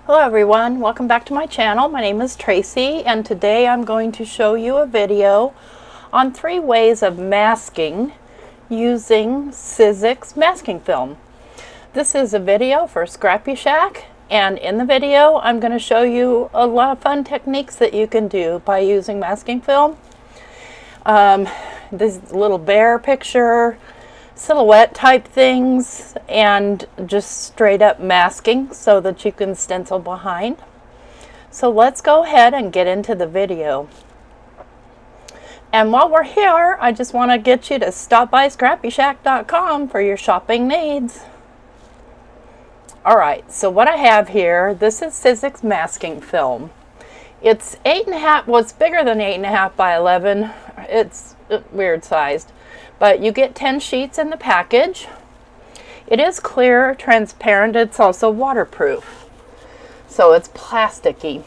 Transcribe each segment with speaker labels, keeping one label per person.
Speaker 1: Hello everyone, welcome back to my channel. My name is Tracy and today I'm going to show you a video on 3 ways of masking using Sizzix Masking Film. This is a video for ScrappyShak, and in the video I'm going to show you a lot of fun techniques that you can do by using masking film. This little bear picture, silhouette type things, and just straight up masking so that you can stencil behind. So let's go ahead and get into the video. And while we're here, I just want to get you to stop by ScrappyShak.com for your shopping needs. Alright, so what I have here, this is Sizzix Masking Film. It's 8.5, well it's bigger than 8.5 by 11. It's weird sized. But you get 10 sheets in the package. It is clear, transparent, it's also waterproof. So it's plasticky,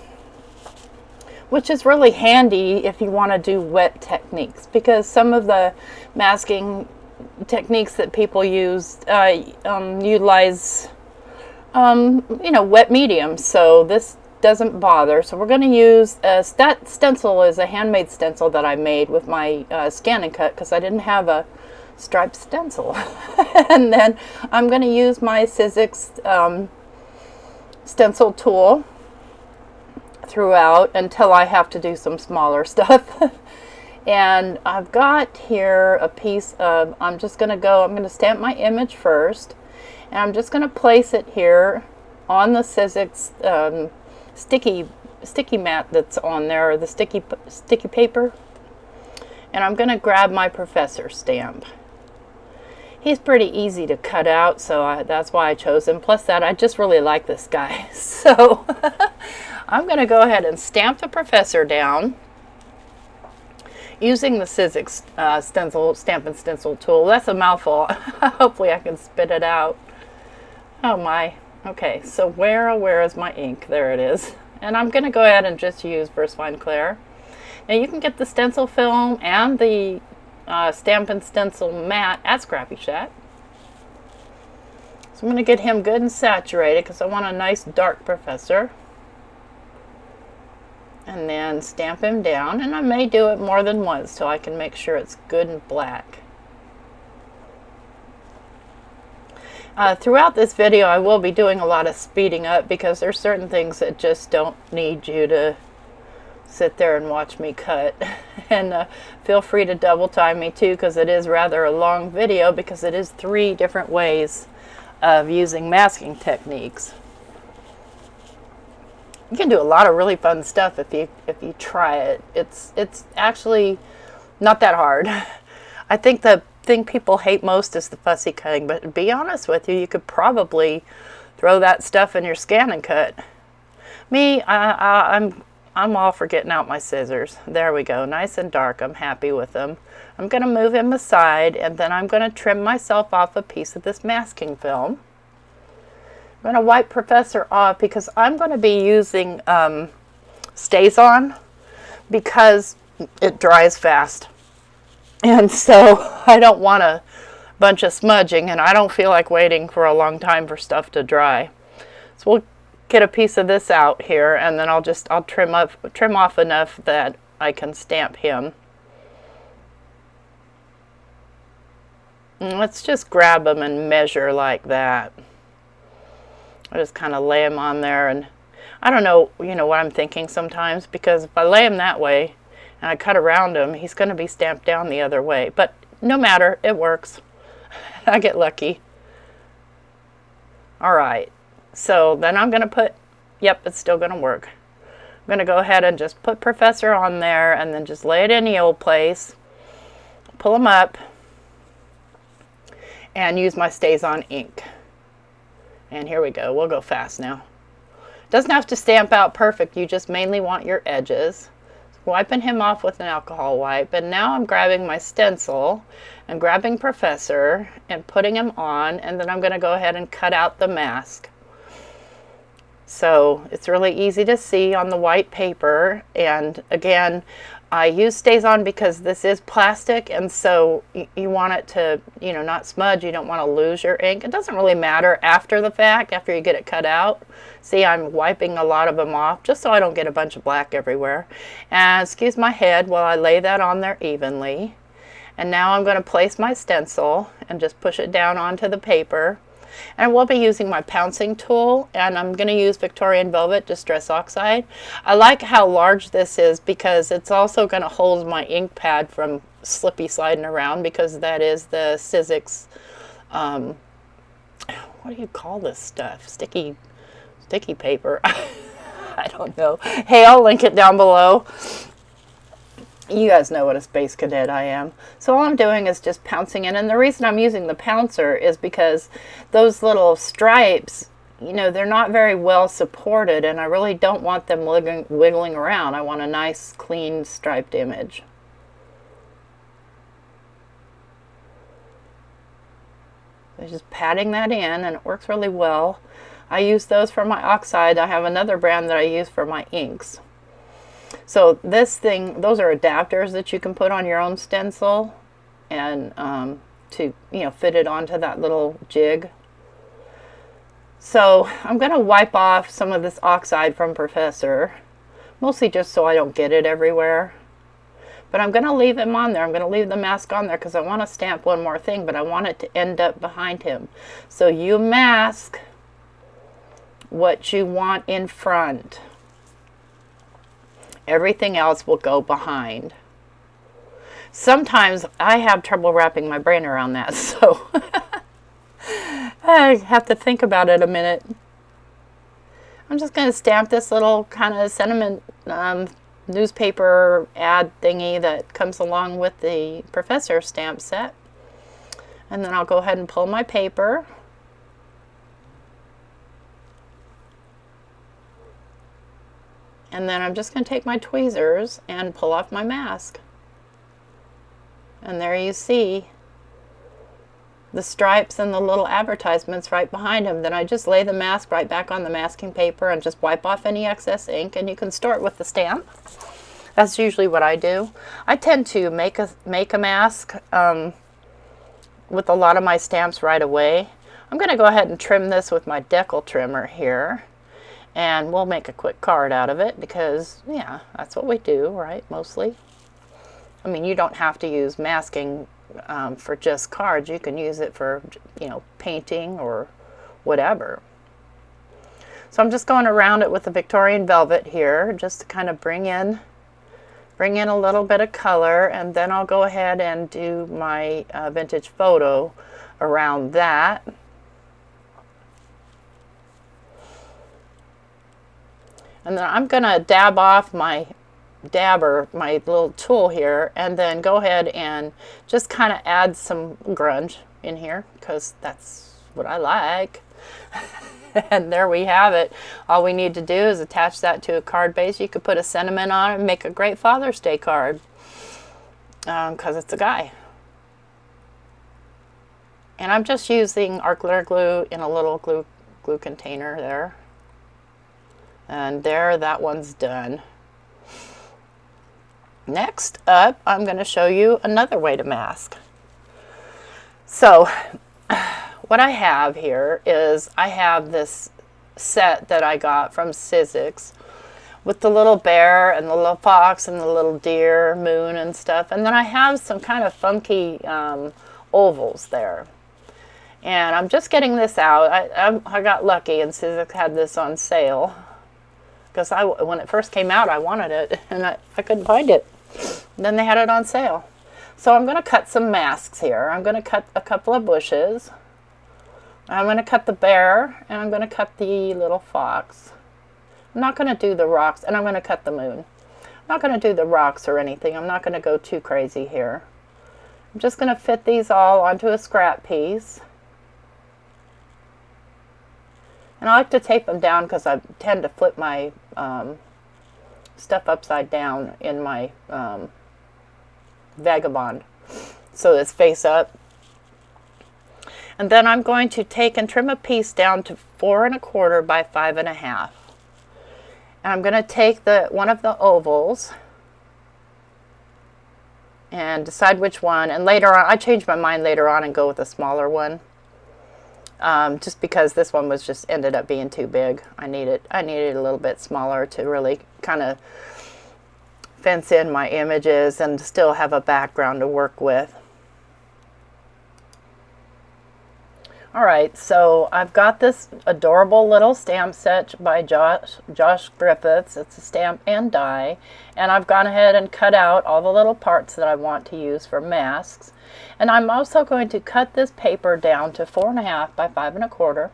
Speaker 1: which is really handy if you want to do wet techniques, because some of the masking techniques that people use utilize wet mediums, so this doesn't bother. So we're going to use that stencil is a handmade stencil that I made with my scan and cut because I didn't have a striped stencil. And then I'm going to use my Sizzix stencil tool throughout until I have to do some smaller stuff. And I've got here a piece of, I'm going to stamp my image first, and I'm just going to place it here on the Sizzix sticky mat that's on there, or the sticky paper, and I'm going to grab my professor stamp. He's pretty easy to cut out, so that's why I chose him. Plus that, I just really like this guy. So I'm going to go ahead and stamp the professor down using the Sizzix stamp and stencil tool. That's a mouthful. Hopefully I can spit it out. Oh my. Okay, so where is my ink? There it is. And I'm going to go ahead and just use Versafine Clear. Now you can get the stencil film and the stamp and stencil mat at ScrappyShak. So I'm going to get him good and saturated because I want a nice dark professor. And then stamp him down, and I may do it more than once so I can make sure it's good and black. Throughout this video I will be doing a lot of speeding up because there's certain things that just don't need you to sit there and watch me cut. And feel free to double time me too, because it is rather a long video because it is 3 different ways of using masking techniques. You can do a lot of really fun stuff if you try it. It's actually not that hard. I think the thing people hate most is the fussy cutting, but to be honest with you, you could probably throw that stuff in your scan and cut. Me, I'm all for getting out my scissors. There we go, nice and dark. I'm happy with them. I'm going to move him aside, and then I'm going to trim myself off a piece of this masking film. I'm going to wipe Professor off because I'm going to be using Stays-On because it dries fast. And so I don't want a bunch of smudging, and I don't feel like waiting for a long time for stuff to dry. So we'll get a piece of this out here, and then I'll trim off enough that I can stamp him. And let's just grab them and measure like that. I just kind of lay them on there, and I don't know, what I'm thinking sometimes, because if I lay him that way and I cut around him, he's going to be stamped down the other way. But no matter, it works. I get lucky. Alright, so then I'm going to put, yep, it's still going to work. I'm going to go ahead and just put Professor on there, and then just lay it in the old place. Pull him up, and use my Stays-On ink. And here we go. We'll go fast now. Doesn't have to stamp out perfect. You just mainly want your edges. Wiping him off with an alcohol wipe, and now I'm grabbing my stencil and grabbing Professor and putting him on, and then I'm going to go ahead and cut out the mask. So it's really easy to see on the white paper, and again, I use Stays On because this is plastic, and so you want it to, you know, not smudge. You don't want to lose your ink. It doesn't really matter after the fact, after you get it cut out. See, I'm wiping a lot of them off just so I don't get a bunch of black everywhere. And excuse my head while I lay that on there evenly. And now I'm going to place my stencil and just push it down onto the paper. And we'll be using my pouncing tool, and I'm going to use Victorian Velvet Distress Oxide. I like how large this is because it's also going to hold my ink pad from slippy sliding around, because that is the Sizzix, what do you call this stuff? Sticky paper. I don't know. Hey, I'll link it down below. You guys know what a space cadet I am. So all I'm doing is just pouncing in. And the reason I'm using the pouncer is because those little stripes, you know, they're not very well supported, and I really don't want them wiggling around. I want a nice, clean, striped image. So just patting that in, and it works really well. I use those for my oxide. I have another brand that I use for my inks. So this thing, those are adapters that you can put on your own stencil, and to, you know, fit it onto that little jig. So I'm going to wipe off some of this oxide from Professor, mostly just so I don't get it everywhere. But I'm going to leave him on there. I'm going to leave the mask on there because I want to stamp one more thing, but I want it to end up behind him. So you mask what you want in front. Everything else will go behind. Sometimes I have trouble wrapping my brain around that, so I have to think about it a minute. I'm just going to stamp this little kind of sentiment newspaper ad thingy that comes along with the Professor stamp set. And then I'll go ahead and pull my paper. And then I'm just going to take my tweezers and pull off my mask. And there you see the stripes and the little advertisements right behind him. Then I just lay the mask right back on the masking paper and just wipe off any excess ink, and you can store it with the stamp. That's usually what I do. I tend to make a mask with a lot of my stamps right away. I'm going to go ahead and trim this with my decal trimmer here. And we'll make a quick card out of it because, yeah, that's what we do, right, mostly. I mean, you don't have to use masking for just cards. You can use it for, you know, painting or whatever. So I'm just going around it with the Victorian Velvet here, just to kind of bring in a little bit of color, and then I'll go ahead and do my vintage photo around that. And then I'm going to dab off my dabber, my little tool here, and then go ahead and just kind of add some grunge in here because that's what I like. And there we have it. All we need to do is attach that to a card base. You could put a sentiment on it and make a great Father's Day card because it's a guy. And I'm just using art glitter glue in a little glue container there. And there, that one's done. Next up, I'm going to show you another way to mask. So, what I have here is I have this set that I got from Sizzix with the little bear and the little fox and the little deer, moon and stuff. And then I have some kind of funky ovals there. And I'm just getting this out. I got lucky and Sizzix had this on sale. Because when it first came out, I wanted it, and I couldn't find it. And then they had it on sale. So I'm going to cut some masks here. I'm going to cut a couple of bushes. I'm going to cut the bear, and I'm going to cut the little fox. I'm not going to do the rocks, and I'm going to cut the moon. I'm not going to do the rocks or anything. I'm not going to go too crazy here. I'm just going to fit these all onto a scrap piece. And I like to tape them down because I tend to flip my stuff upside down in my Vagabond. So it's face up. And then I'm going to take and trim a piece down to 4 1/4 by 5 1/2. And I'm going to take one of the ovals and decide which one. And later on, I changed my mind later on and go with a smaller one. Just because this one was just ended up being too big. I needed a little bit smaller to really kind of fence in my images and still have a background to work with. All right, so I've got this adorable little stamp set by Josh Griffiths. It's a stamp and die, and I've gone ahead and cut out all the little parts that I want to use for masks. And I'm also going to cut this paper down to 4.5 by 5 1/4.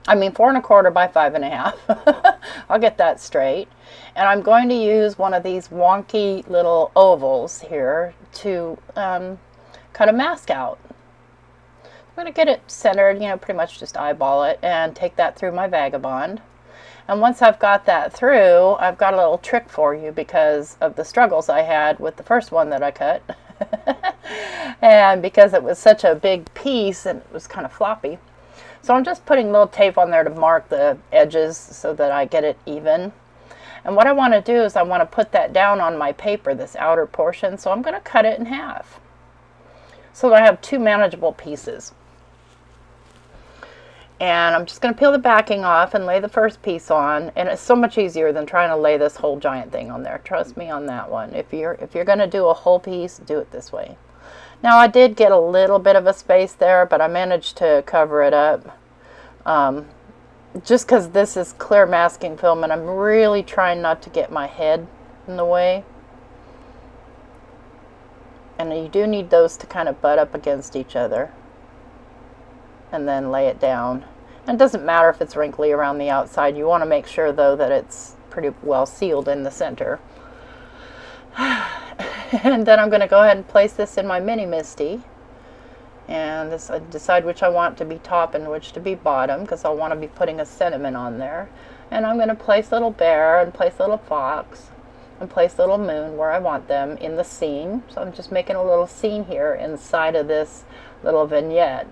Speaker 1: I mean 4 1/4 by 5 1/2. I'll get that straight. And I'm going to use one of these wonky little ovals here to cut a mask out. I'm going to get it centered, you know, pretty much just eyeball it and take that through my Vagabond. And once I've got that through, I've got a little trick for you because of the struggles I had with the first one that I cut. And because it was such a big piece and it was kind of floppy. So I'm just putting a little tape on there to mark the edges so that I get it even. And what I want to do is I want to put that down on my paper, this outer portion. So I'm going to cut it in half so that I have two manageable pieces. And I'm just going to peel the backing off and lay the first piece on, and it's so much easier than trying to lay this whole giant thing on there. Trust me on that one. If you're going to do a whole piece, do it this way. Now I did get a little bit of a space there, but I managed to cover it up. Just because this is clear masking film and I'm really trying not to get my head in the way. And you do need those to kind of butt up against each other. And then lay it down. And it doesn't matter if it's wrinkly around the outside. You want to make sure though that it's pretty well sealed in the center. And then I'm going to go ahead and place this in my mini MISTI. And decide which I want to be top and which to be bottom, because I want to be putting a sentiment on there. And I'm going to place little bear and place little fox and place little moon where I want them in the scene. So I'm just making a little scene here inside of this little vignette.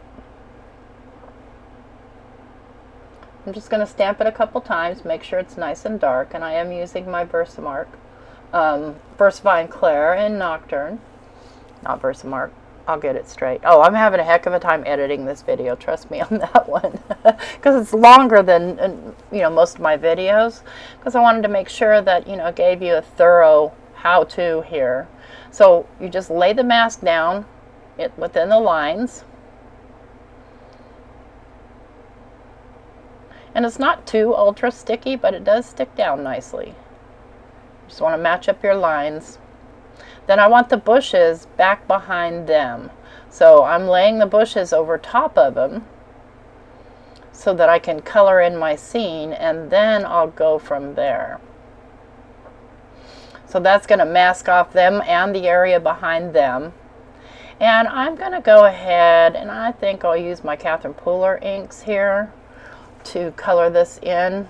Speaker 1: I'm just going to stamp it a couple times, make sure it's nice and dark, and I am using my Versamark, Versavine Claire in Nocturne. Not Versamark. I'll get it straight. Oh, I'm having a heck of a time editing this video. Trust me on that one. Because it's longer than, you know, most of my videos. Because I wanted to make sure that, you know, I gave you a thorough how-to here. So you just lay the mask down within the lines. And it's not too ultra sticky, but it does stick down nicely. Just want to match up your lines. Then I want the bushes back behind them. So I'm laying the bushes over top of them so that I can color in my scene, and then I'll go from there. So that's going to mask off them and the area behind them. And I'm going to go ahead, and I think I'll use my Catherine Pooler inks here to color this in.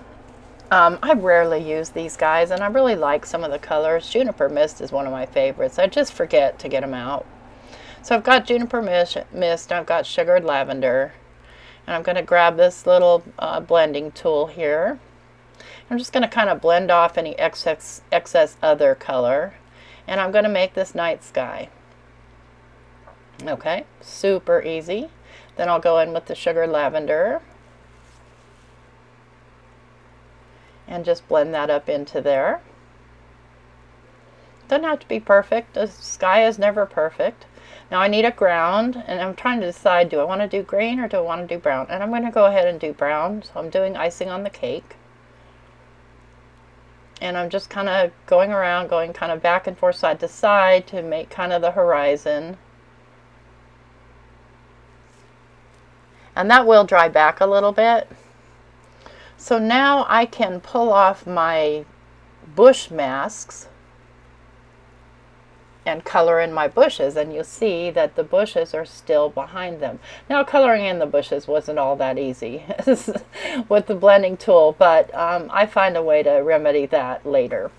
Speaker 1: I rarely use these guys, and I really like some of the colors. Juniper Mist is one of my favorites. I just forget to get them out. So I've got Juniper Mist, and I've got Sugared Lavender, and I'm going to grab this little blending tool here. I'm just going to kind of blend off any excess other color, and I'm going to make this night sky. Okay, super easy. Then I'll go in with the Sugared Lavender and just blend that up into there. Doesn't have to be perfect. The sky is never perfect. Now I need a ground, and I'm trying to decide, do I want to do green or do I want to do brown? And I'm going to go ahead and do brown. So I'm doing icing on the cake. And I'm just kind of going around, going kind of back and forth side to side to make kind of the horizon. And that will dry back a little bit. So now I can pull off my bush masks and color in my bushes, and you'll see that the bushes are still behind them. Now coloring in the bushes wasn't all that easy with the blending tool, but I find a way to remedy that later.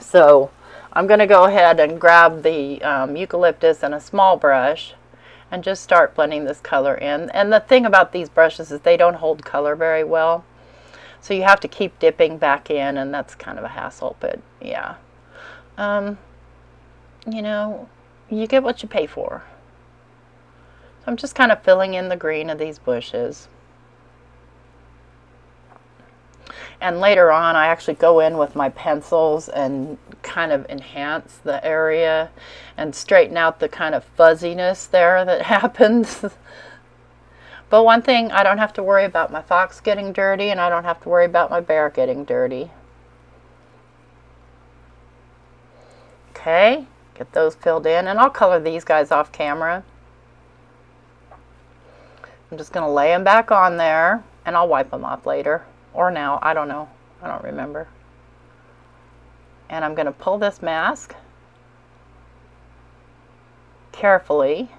Speaker 1: So I'm going to go ahead and grab the eucalyptus and a small brush and just start blending this color in. And the thing about these brushes is they don't hold color very well. So you have to keep dipping back in, and that's kind of a hassle, but yeah. you know, you get what you pay for. So I'm just kind of filling in the green of these bushes. And later on, I actually go in with my pencils and kind of enhance the area and straighten out the kind of fuzziness there that happens. But one thing, I don't have to worry about my fox getting dirty, and I don't have to worry about my bear getting dirty. Okay, get those filled in, and I'll color these guys off camera. I'm just going to lay them back on there, and I'll wipe them off later. Or now, I don't know. I don't remember. And I'm going to pull this mask carefully.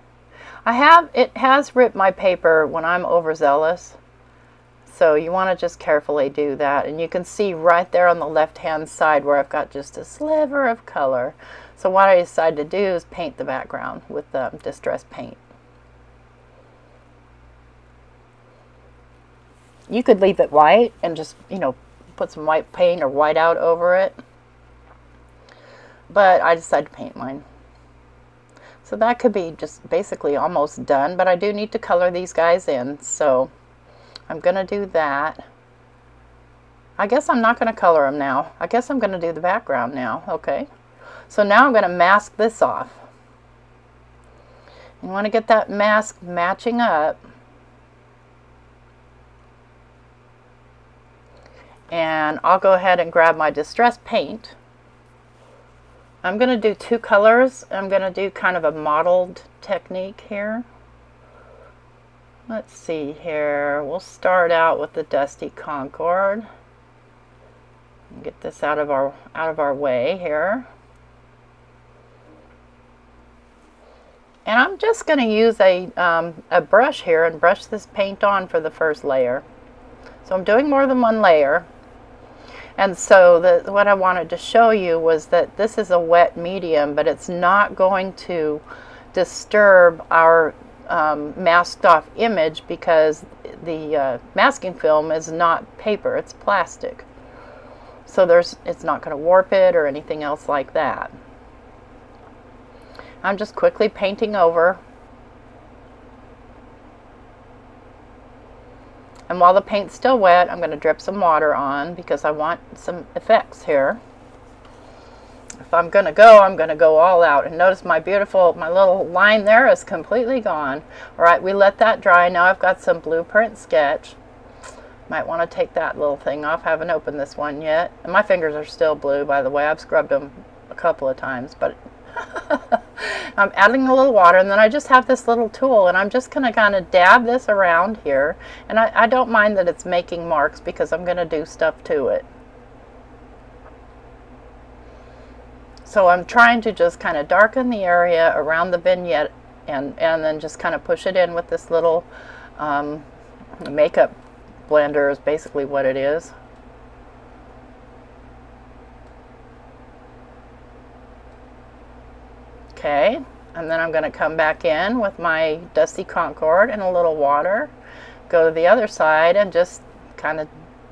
Speaker 1: It has ripped my paper when I'm overzealous. So you want to just carefully do that. And you can see right there on the left-hand side where I've got just a sliver of color. So what I decided to do is paint the background with Distress paint. You could leave it white and just, you know, put some white paint or white out over it. But I decided to paint mine. So that could be just basically almost done, but I do need to color these guys in, so I'm going to do that. I guess I'm not going to color them now. I guess I'm going to do the background now. Okay. So now I'm going to mask this off. You want to get that mask matching up. And I'll go ahead and grab my Distress paint. I'm going to do two colors. I'm going to do kind of a mottled technique here. Let's see here. We'll start out with the Dusty Concord. Get this out of our way here. And I'm just going to use a brush here and brush this paint on for the first layer. So I'm doing more than one layer. And so what I wanted to show you was that this is a wet medium, but it's not going to disturb our masked off image because the masking film is not paper, it's plastic. So it's not going to warp it or anything else like that. I'm just quickly painting over. And while the paint's still wet, I'm going to drip some water on because I want some effects here. If I'm going to go all out. And notice my little line there is completely gone. All right, we let that dry. Now I've got some blueprint sketch. Might want to take that little thing off. I haven't opened this one yet. And my fingers are still blue, by the way. I've scrubbed them a couple of times, but I'm adding a little water, and then I just have this little tool, and I'm just going to kind of dab this around here. And I don't mind that it's making marks because I'm going to do stuff to it. So I'm trying to just kind of darken the area around the vignette and then just kind of push it in with this little makeup blender is basically what it is. Okay, and then I'm going to come back in with my Dusty Concord and a little water, go to the other side and just kind of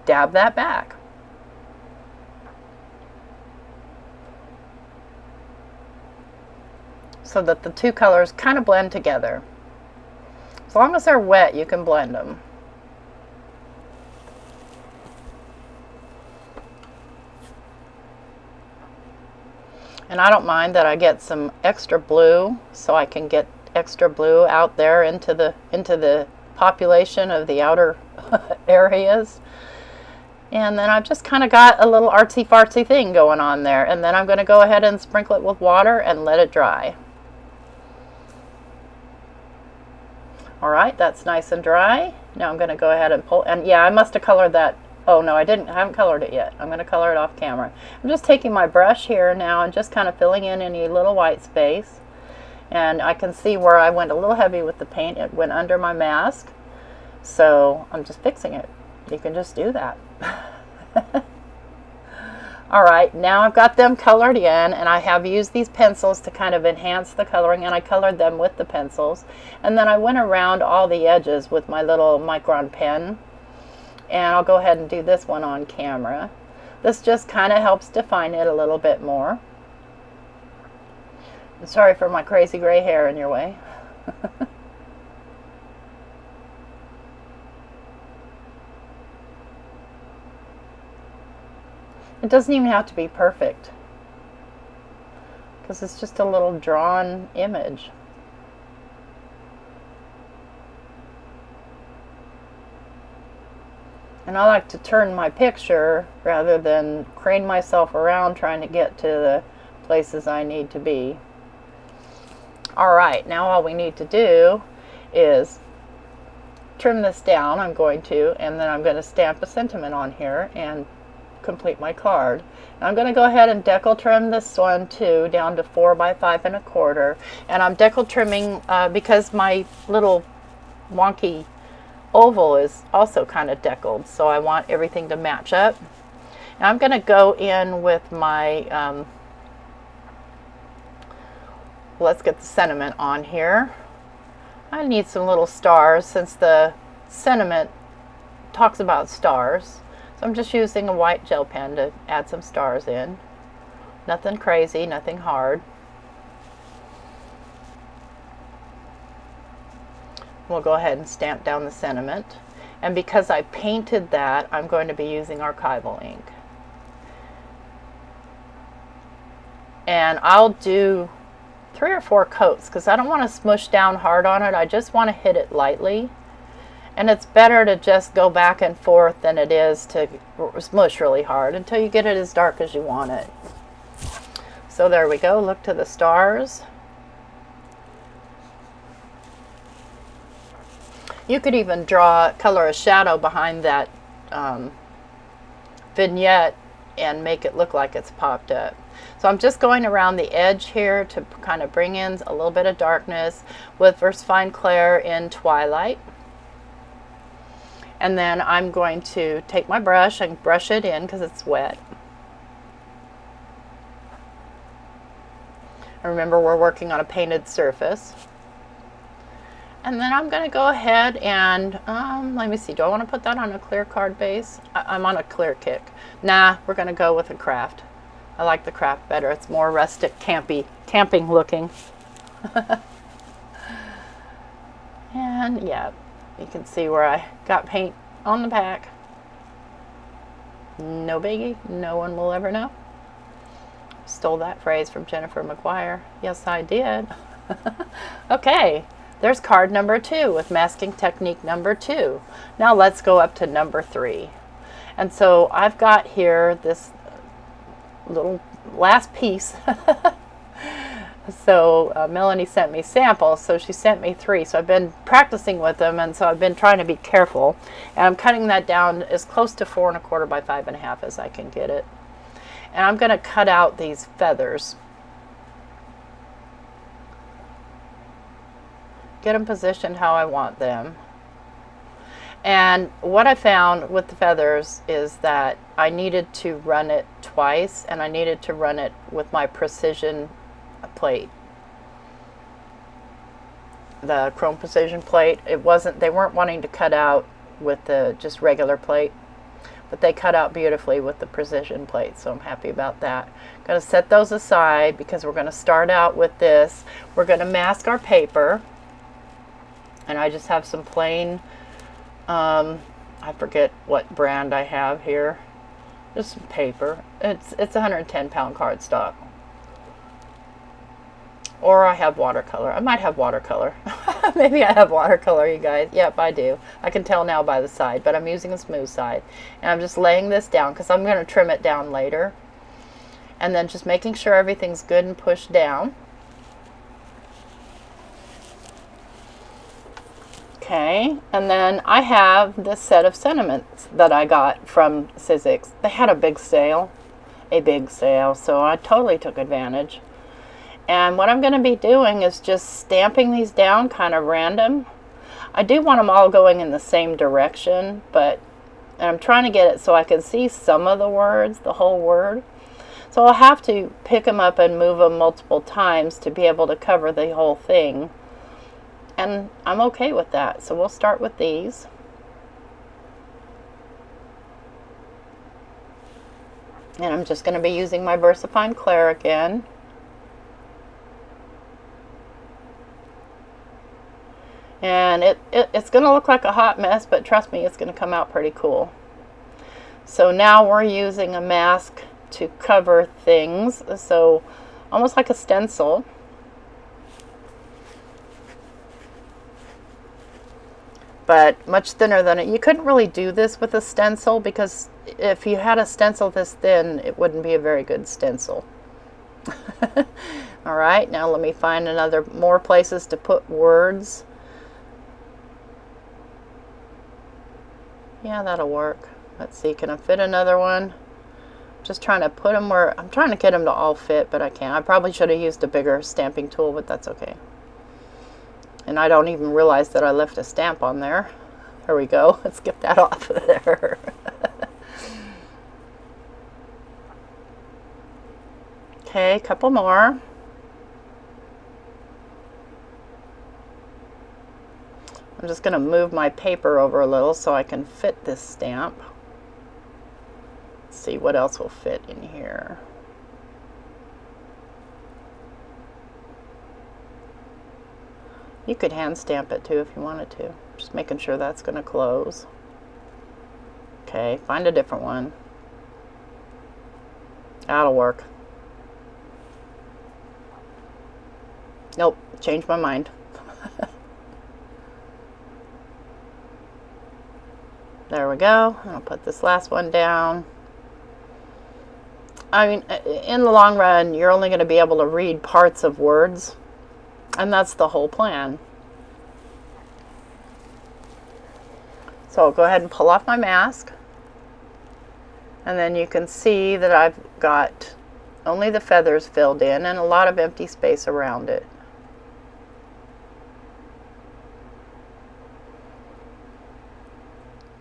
Speaker 1: dab that back. So that the two colors kind of blend together. As long as they're wet, you can blend them. And I don't mind that I get some extra blue, so I can get extra blue out there into the population of the outer areas. And then I've just kind of got a little artsy-fartsy thing going on there. And then I'm going to go ahead and sprinkle it with water and let it dry. All right, that's nice and dry. Now I'm going to go ahead and pull, and yeah, I must have colored that. Oh no, I didn't. I haven't colored it yet. I'm going to color it off camera. I'm just taking my brush here now and just kind of filling in any little white space. And I can see where I went a little heavy with the paint. It went under my mask. So I'm just fixing it. You can just do that. All right, now I've got them colored in, and I have used these pencils to kind of enhance the coloring, and I colored them with the pencils. And then I went around all the edges with my little micron pen. And I'll go ahead and do this one on camera. This just kind of helps define it a little bit more. Sorry for my crazy gray hair in your way. It doesn't even have to be perfect, because it's just a little drawn image. And I like to turn my picture rather than crane myself around trying to get to the places I need to be. Alright, now all we need to do is trim this down. I'm going to, and then I'm going to stamp a sentiment on here and complete my card. And I'm going to go ahead and decal trim this one too down to 4 by 5 1/4. And I'm decal trimming because my little wonky oval is also kind of deckled, so I want everything to match up. And I'm going to go in with my let's get the sentiment on here. I need some little stars since the sentiment talks about stars. So I'm just using a white gel pen to add some stars in. Nothing crazy, nothing hard. We'll go ahead and stamp down the sentiment. And because I painted that, I'm going to be using archival ink. And I'll do 3 or 4 coats because I don't want to smush down hard on it. I just want to hit it lightly. And it's better to just go back and forth than it is to smush really hard until you get it as dark as you want it. So there we go. Look to the stars. You could even color a shadow behind that vignette and make it look like it's popped up. So I'm just going around the edge here to kind of bring in a little bit of darkness with VersaFine Clair in Twilight. And then I'm going to take my brush and brush it in because it's wet. And remember, we're working on a painted surface. And then I'm going to go ahead and, let me see, do I want to put that on a clear card base? I'm on a clear kick. Nah, we're going to go with a craft. I like the craft better. It's more rustic, camping looking. And yeah, you can see where I got paint on the back. No biggie, no one will ever know. Stole that phrase from Jennifer McGuire. Yes, I did. Okay. There's card number 2 with masking technique number 2. Now let's go up to number 3. And so I've got here this little last piece. So Melanie sent me samples, so she sent me 3. So I've been practicing with them, and so I've been trying to be careful. And I'm cutting that down as close to 4 1/4 by 5 1/2 as I can get it. And I'm going to cut out these feathers. Get them positioned how I want them. And what I found with the feathers is that I needed to run it twice, and I needed to run it with my precision plate. The chrome precision plate, they weren't wanting to cut out with the just regular plate, but they cut out beautifully with the precision plate, so I'm happy about that. I'm going to set those aside because we're going to start out with this. We're going to mask our paper. And I just have some plain, I forget what brand I have here. Just some paper. It's 110-pound cardstock. Or I have watercolor. I might have watercolor. Maybe I have watercolor, you guys. Yep, I do. I can tell now by the side, but I'm using a smooth side. And I'm just laying this down because I'm going to trim it down later. And then just making sure everything's good and pushed down. Okay, and then I have this set of sentiments that I got from Sizzix. They had a big sale, so I totally took advantage. And what I'm going to be doing is just stamping these down kind of random. I do want them all going in the same direction, but I'm trying to get it so I can see some of the words, the whole word. So I'll have to pick them up and move them multiple times to be able to cover the whole thing. And I'm okay with that. So we'll start with these. And I'm just going to be using my VersaFine Clair again. And it's going to look like a hot mess, but trust me, it's going to come out pretty cool. So now we're using a mask to cover things, so almost like a stencil. But much thinner than it. You couldn't really do this with a stencil, because if you had a stencil this thin, it wouldn't be a very good stencil. All right, now let me find more places to put words. Yeah, that'll work. Let's see, can I fit another one? Just trying to put them where, I'm trying to get them to all fit, but I can't. I probably should have used a bigger stamping tool, but that's okay. And I don't even realize that I left a stamp on there. There we go. Let's get that off of there. Okay, a couple more. I'm just going to move my paper over a little so I can fit this stamp. Let's see what else will fit in here. You could hand stamp it too if you wanted to. Just making sure that's going to close. Okay, find a different one. That'll work. Nope, changed my mind. There we go. I'll put this last one down. I mean, in the long run, you're only going to be able to read parts of words, and that's the whole plan. So I'll go ahead and pull off my mask, and then you can see that I've got only the feathers filled in and a lot of empty space around it.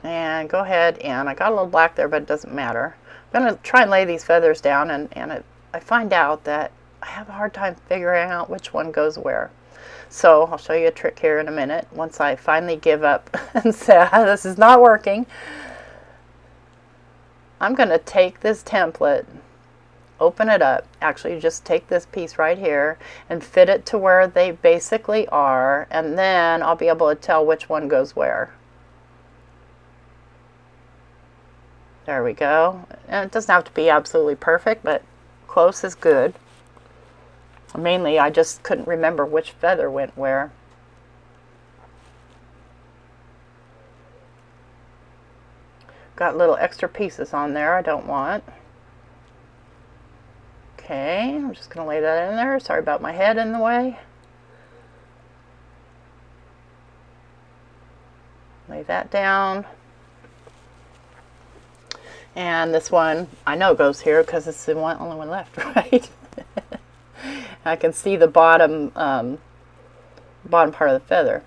Speaker 1: And go ahead, and I got a little black there, but it doesn't matter. I'm going to try and lay these feathers down, and I find out that I have a hard time figuring out which one goes where. So I'll show you a trick here in a minute. Once I finally give up and say, this is not working, I'm going to take this template, open it up, actually just take this piece right here and fit it to where they basically are, and then I'll be able to tell which one goes where. There we go. And it doesn't have to be absolutely perfect, but close is good. Mainly, I just couldn't remember which feather went where. Got little extra pieces on there I don't want. Okay, I'm just going to lay that in there. Sorry about my head in the way. Lay that down. And this one, I know goes here because it's the only one left, right? I can see the bottom part of the feather.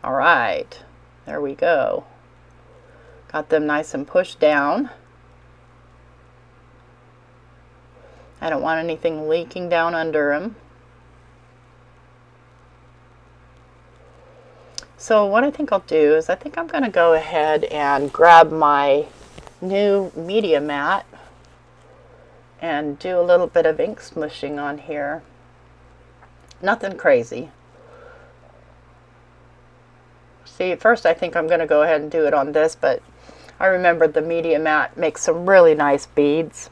Speaker 1: All right, there we go. Got them nice and pushed down. I don't want anything leaking down under them. So what I think I'll do is I think I'm going to go ahead and grab my new media mat and do a little bit of ink smushing on here. Nothing crazy. See, at first I think I'm going to go ahead and do it on this, but I remembered the media mat makes some really nice beads.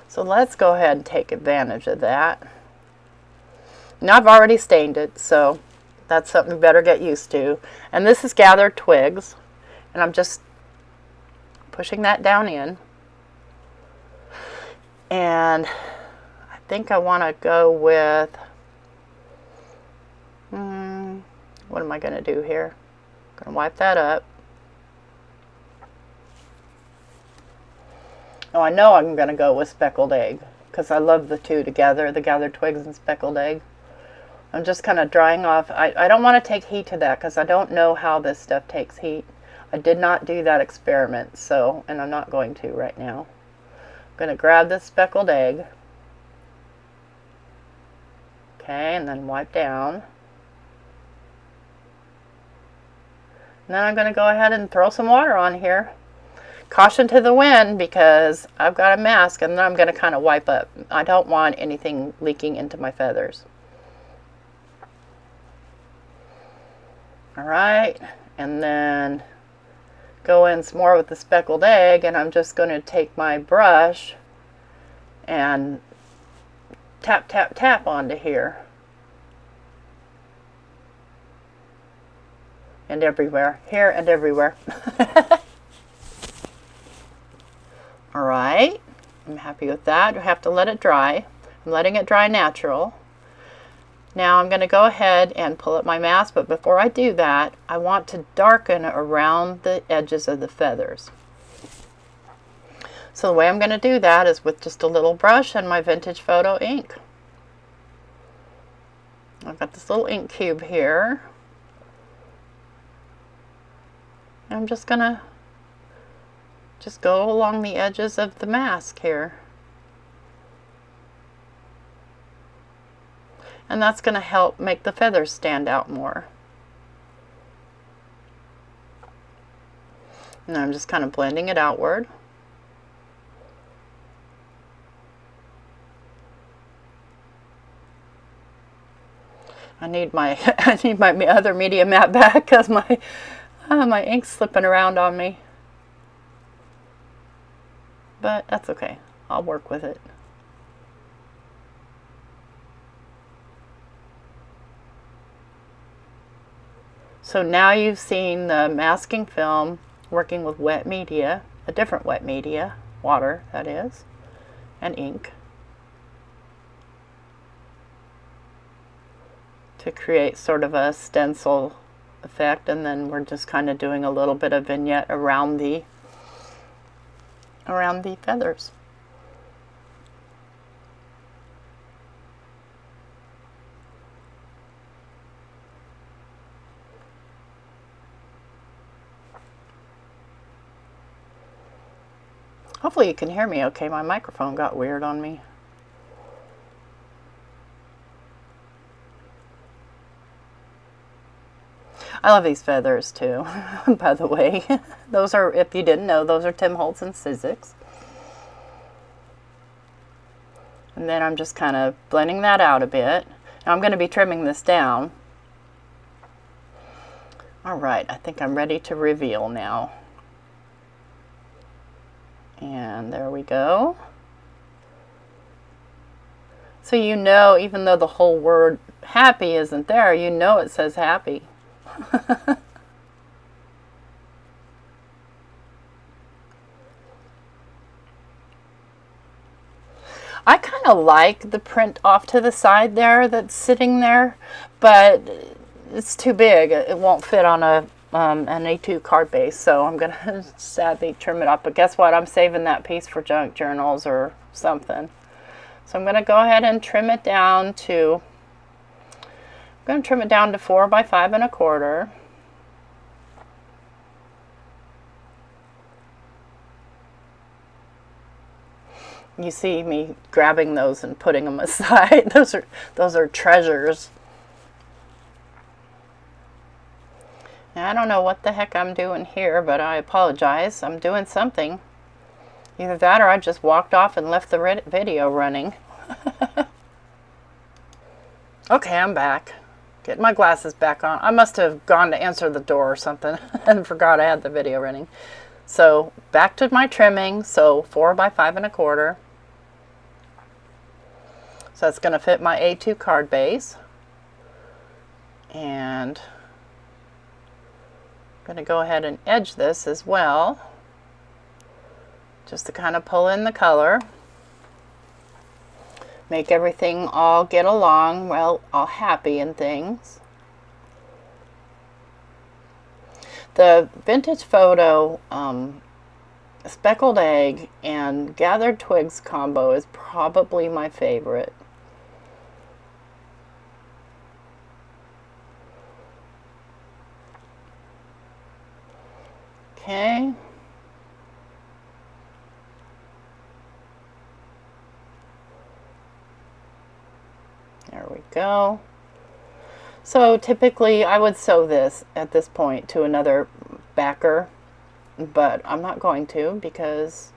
Speaker 1: So let's go ahead and take advantage of that. Now I've already stained it, so that's something you better get used to. And this is gathered twigs, and I'm just pushing that down in. And I think I want to go with, what am I going to do here? I'm going to wipe that up. Oh, I know I'm going to go with speckled egg, because I love the two together, the gathered twigs and speckled egg. I'm just kind of drying off. I don't want to take heat to that because I don't know how this stuff takes heat. I did not do that experiment, so, and I'm not going to right now. I'm going to grab this speckled egg. Okay, and then wipe down. And then I'm going to go ahead and throw some water on here. Caution to the wind because I've got a mask, and then I'm going to kind of wipe up. I don't want anything leaking into my feathers. All right, and then go in some more with the speckled egg, and I'm just going to take my brush and tap, tap, tap onto here. And everywhere, here and everywhere. All right, I'm happy with that. You have to let it dry. I'm letting it dry natural. Now I'm going to go ahead and pull up my mask, but before I do that, I want to darken around the edges of the feathers. So the way I'm going to do that is with just a little brush and my vintage photo ink. I've got this little ink cube here. I'm just going to go along the edges of the mask here. And that's going to help make the feathers stand out more. And I'm just kind of blending it outward. I need my other media mat back because my ink's slipping around on me. But that's okay. I'll work with it. So now you've seen the masking film working with wet media, a different wet media, water that is, and ink, to create sort of a stencil effect, and then we're just kind of doing a little bit of vignette around the feathers. Hopefully you can hear me okay. My microphone got weird on me. I love these feathers too, by the way. Those are, if you didn't know, those are Tim Holtz and Sizzix. And then I'm just kind of blending that out a bit. Now I'm going to be trimming this down. All right, I think I'm ready to reveal now. And there we go. So you know, even though the whole word happy isn't there, you know it says happy. I kind of like the print off to the side there that's sitting there, but it's too big. It won't fit on an A2 card base, so I'm going to sadly trim it up. But guess what? I'm saving that piece for junk journals or something. So I'm going to go ahead and trim it down to, 4 by 5 1/4. You see me grabbing those and putting them aside. Those are treasures. Now, I don't know what the heck I'm doing here, but I apologize. I'm doing something. Either that or I just walked off and left the video running. Okay, I'm back. Getting my glasses back on. I must have gone to answer the door or something and forgot I had the video running. So back to my trimming. So 4 by 5 1/4. So that's going to fit my A2 card base. And I'm going to go ahead and edge this as well, just to kind of pull in the color. Make everything all get along, well, all happy and things. The vintage photo speckled egg and gathered twigs combo is probably my favorite. Okay. There we go. So typically I would sew this at this point to another backer, but I'm not going to because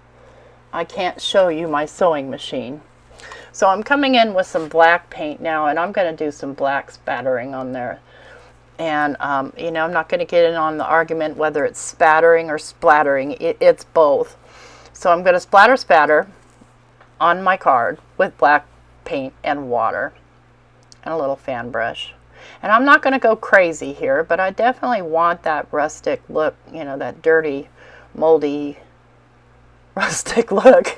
Speaker 1: I can't show you my sewing machine. So I'm coming in with some black paint now, and I'm going to do some black spattering on there. And, you know, I'm not going to get in on the argument whether it's spattering or splattering. It's both. So I'm going to spatter on my card with black paint and water and a little fan brush. And I'm not going to go crazy here, but I definitely want that rustic look, you know, that dirty, moldy, rustic look.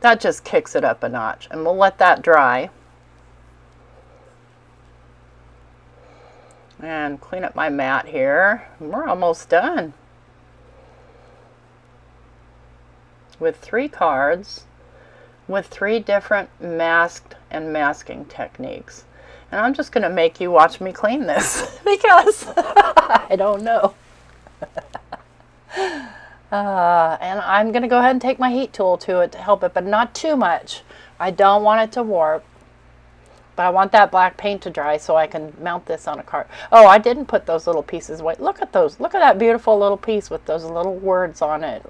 Speaker 1: That just kicks it up a notch, and we'll let that dry. And clean up my mat here. We're almost done with 3 cards with 3 different masked and masking techniques. And I'm just going to make you watch me clean this because I don't know. And I'm going to go ahead and take my heat tool to it to help it, but not too much. I don't want it to warp, but I want that black paint to dry so I can mount this on a card. Oh, I didn't put those little pieces away. Look at those. Look at that beautiful little piece with those little words on it.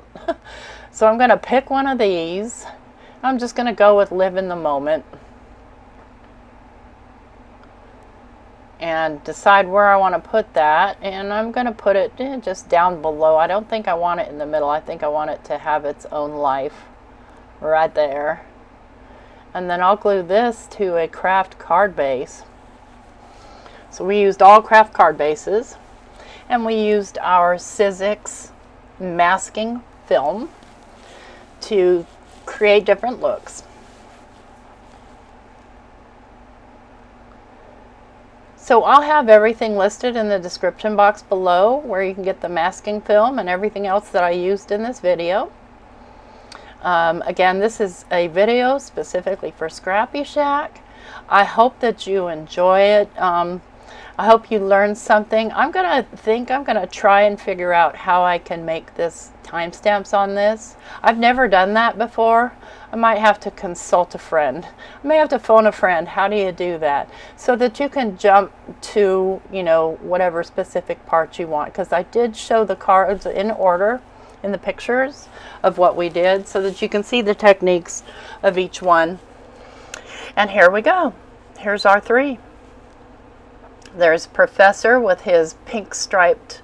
Speaker 1: So I'm going to pick one of these. I'm just going to go with live in the moment and decide where I want to put that, and I'm going to put it just down below. I don't think I want it in the middle. I think I want it to have its own life right there. And then I'll glue this to a craft card base. So we used all craft card bases, and we used our Sizzix Masking Film to create different looks. So I'll have everything listed in the description box below where you can get the masking film and everything else that I used in this video. Again, this is a video specifically for ScrappyShak. I hope that you enjoy it. I hope you learned something. I'm gonna try and figure out how I can make this timestamps on this. I've never done that before. I might have to consult a friend. I may have to phone a friend. How do you do that? So that you can jump to, you know, whatever specific part you want. Because I did show the cards in order in the pictures of what we did so that you can see the techniques of each one. And here we go. Here's our 3. There's Professor with his pink striped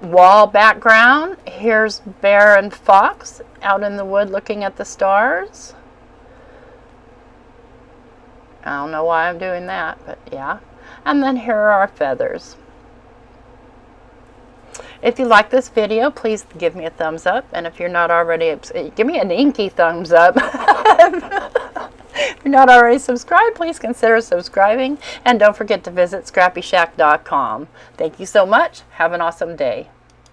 Speaker 1: wall background. Here's Bear and Fox out in the wood looking at the stars. I don't know why I'm doing that, but yeah. And then here are our feathers. If you like this video, please give me a thumbs up. And if you're not already, give me an inky thumbs up. If you're not already subscribed, please consider subscribing. And don't forget to visit ScrappyShak.com. Thank you so much. Have an awesome day.